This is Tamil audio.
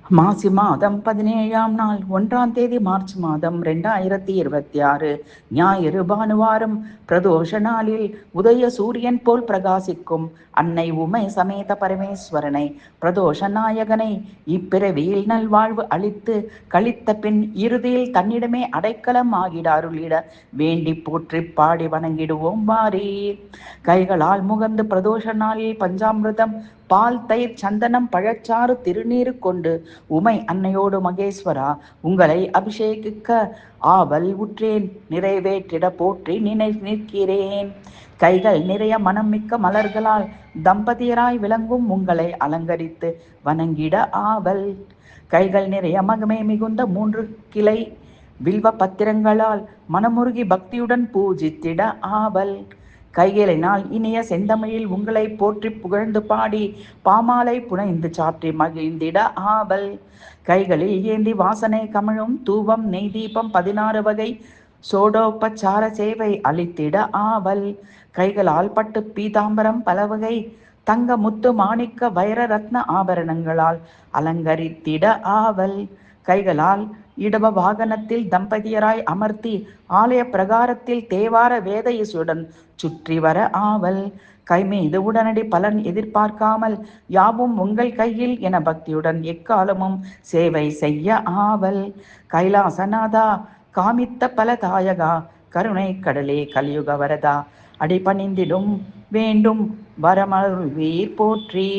மாசி மாதம் 17ஆம் நாள் 1ஆம் தேதி மார்ச் மாதம் 2026 ஞாயிறு பானுவாரம் பிரதோஷ நாளில் உதய சூரியன் போல் பிரகாசிக்கும் அன்னை உமை சமேத பரமேஸ்வரனை பிரதோஷ நாயகனை இப்பிறவியில் நல்வாழ்வு அளித்து கழித்த பின் இறுதியில் தன்னிடமே அடைக்கலம் ஆகிட அருளிட வேண்டி போற்றி பாடி வணங்கிடுவோம் வாரீர். கைகளால் முகந்து பிரதோஷ நாளில் பஞ்சாமிர்தம் பால் தயிர் சந்தனம் பழச்சாறு திருநீரு கொண்டு உமை அன்னையோடு மகேஸ்வரா உங்களை அபிஷேகிக்க ஆவல் உற்றேன், நிறைவேற்றிட போற்றி நிற்கிறேன். கைகள் நிறைய மனம் மிக்க மலர்களால் தம்பதியராய் விளங்கும் உங்களை அலங்கரித்து வணங்கிட ஆவல். கைகள் நிறைய மகமே மிகுந்த 3 கிளை வில்வ பத்திரங்களால் மனமுருகி பக்தியுடன் பூஜித்திட ஆவல். கைகளினால் இனிய செந்தமிழில் உங்களை போற்றி புகழ்ந்து பாடி பாமாலை புனைந்து சாற்றி மகிழ்ந்திட ஆவல். கைகளில் ஏந்தி வாசனை கமழும் தூபம் நெய் தீபம் 16 வகை சோடோபச்சார சேவை அளித்திட ஆவல். கைகளால் பட்டு பீதாம்பரம் பலவகை தங்க முத்து மாணிக்க வைர ரத்ன ஆபரணங்களால் அலங்கரித்திட ஆவல். கைகளால் இடப வாகனத்தில் தம்பதியராய் அமர்த்தி ஆலய பிரகாரத்தில் தேவார வேத இசையுடன் சுற்றி வர ஆவல். கை மீது உடனடி பலன் எதிர்பார்க்காமல் யாவும் உங்கள் கையில் என பக்தியுடன் எக்காலமும் சேவை செய்ய ஆவல். கைலாசநாதா காமித்த பல தாயகா கருணை கடலே கலியுக வரதா அடிபணிந்திடும் வேண்டும் வரமருள்வீர் போற்றி.